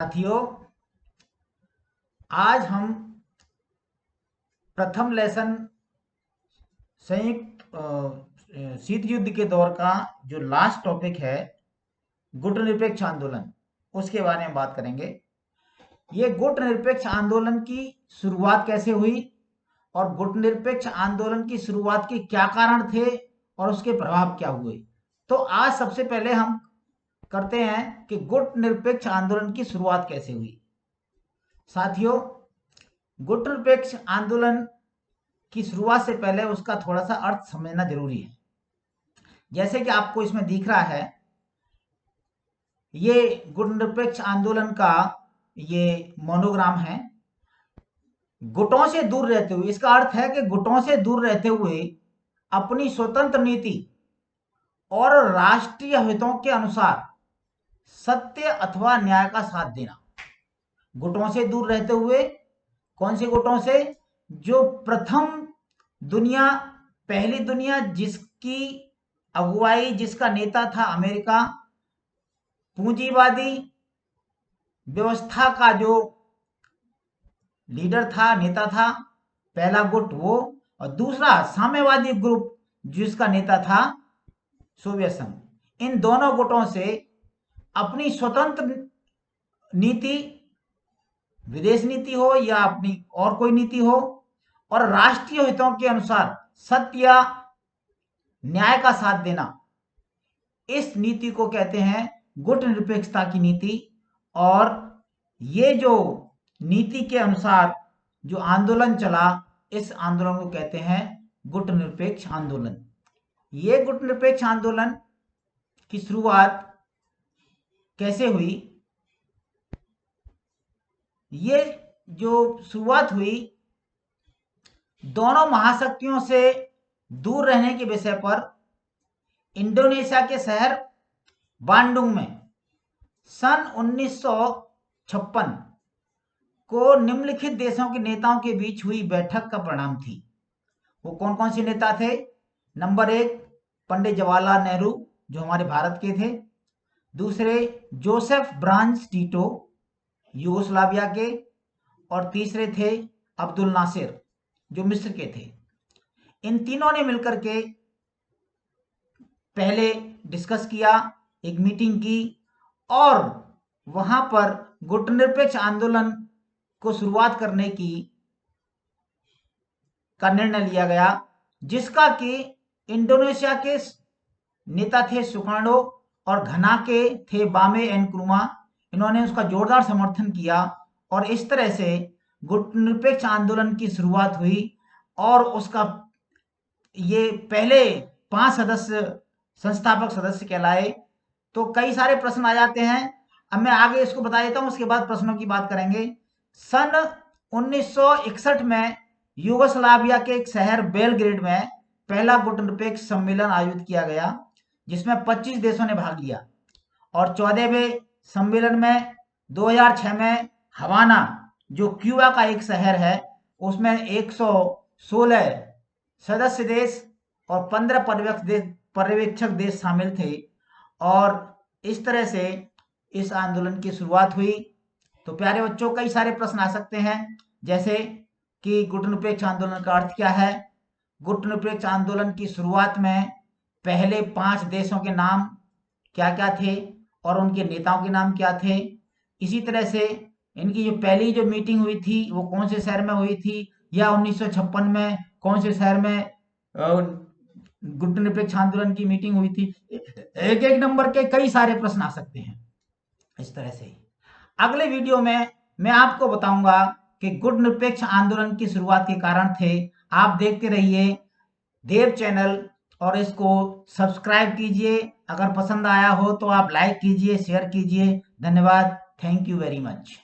साथियों, आज हम प्रथम लेसन संयुक्त शीत युद्ध के दौर का जो लास्ट टॉपिक है गुट निरपेक्ष आंदोलन, उसके बारे में बात करेंगे। ये गुट निरपेक्ष आंदोलन की शुरुआत कैसे हुई और गुट निरपेक्ष आंदोलन की शुरुआत के क्या कारण थे और उसके प्रभाव क्या हुए। तो आज सबसे पहले हम करते हैं कि गुट निरपेक्ष आंदोलन की शुरुआत कैसे हुई। साथियों, गुट निरपेक्ष आंदोलन की शुरुआत से पहले उसका थोड़ा सा अर्थ समझना जरूरी है। जैसे कि आपको इसमें दिख रहा है, ये गुट निरपेक्ष आंदोलन का ये मोनोग्राम है। गुटों से दूर रहते हुए, इसका अर्थ है कि गुटों से दूर रहते हुए अपनी स्वतंत्र नीति और राष्ट्रीय हितों के अनुसार सत्य अथवा न्याय का साथ देना। गुटों से दूर रहते हुए, कौन से गुटों से? जो प्रथम दुनिया, पहली दुनिया जिसकी अगुवाई, जिसका नेता था अमेरिका, पूंजीवादी व्यवस्था का जो लीडर था, नेता था, पहला गुट वो, और दूसरा साम्यवादी ग्रुप जिसका नेता था सोवियत संघ। इन दोनों गुटों से अपनी स्वतंत्र नीति, विदेश नीति हो या अपनी और कोई नीति हो, और राष्ट्रीय हितों के अनुसार सत्य या न्याय का साथ देना, इस नीति को कहते हैं गुट निरपेक्षता की नीति। और ये जो नीति के अनुसार जो आंदोलन चला, इस आंदोलन को कहते हैं गुट निरपेक्ष आंदोलन। ये गुट निरपेक्ष आंदोलन की शुरुआत कैसे हुई? ये जो शुरुआत हुई, दोनों महाशक्तियों से दूर रहने के विषय पर इंडोनेशिया के शहर बांडुंग में सन 1956 को निम्नलिखित देशों के नेताओं के बीच हुई बैठक का परिणाम थी। वो कौन कौन से नेता थे? नंबर 1, पंडित जवाहरलाल नेहरू, जो हमारे भारत के थे। दूसरे, जोसेफ ब्रांज टीटो, यूगोस्लाविया के। और तीसरे थे अब्दुल नासिर, जो मिस्र के थे। इन तीनों ने मिलकर के पहले डिस्कस किया, एक मीटिंग की, और वहां पर गुट निरपेक्ष आंदोलन को शुरुआत करने का निर्णय लिया गया, जिसका कि इंडोनेशिया के नेता थे सुकार्नो और घना के थे बामे एंड क्रुमा। इन्होंने उसका जोरदार समर्थन किया और इस तरह से गुट निरपेक्ष आंदोलन की शुरुआत हुई। और उसका ये पहले 5 सदस्य, संस्थापक सदस्य कहलाए। तो कई सारे प्रश्न आ जाते हैं, अब मैं आगे इसको बता देता हूं, उसके बाद प्रश्नों की बात करेंगे। सन 1961 में यूगोस्लाविया के एक शहर बेलग्रेड में पहला गुट निरपेक्ष सम्मेलन आयोजित किया गया, जिसमें 25 देशों ने भाग लिया। और 14वें सम्मेलन में 2006 में हवाना, जो क्यूबा का एक शहर है, उसमें 116 सदस्य देश और 15 पर्यवेक्षक देश शामिल थे। और इस तरह से इस आंदोलन की शुरुआत हुई। तो प्यारे बच्चों, कई सारे प्रश्न आ सकते हैं, जैसे कि गुट निरपेक्ष आंदोलन का अर्थ क्या है? गुट निरपेक्ष आंदोलन की शुरुआत में पहले 5 देशों के नाम क्या क्या थे और उनके नेताओं के नाम क्या थे। इसी तरह से इनकी जो पहली जो मीटिंग हुई थी वो कौन से शहर में हुई थी, या 1956 में कौन से शहर में गुट निरपेक्ष आंदोलन की मीटिंग हुई थी। एक एक नंबर के कई सारे प्रश्न आ सकते हैं। इस तरह से अगले वीडियो में मैं आपको बताऊंगा कि गुट निरपेक्ष आंदोलन की शुरुआत के कारण थे। आप देखते रहिए देव चैनल और इसको सब्सक्राइब कीजिए। अगर पसंद आया हो तो आप लाइक कीजिए, शेयर कीजिए। धन्यवाद। Thank you very much.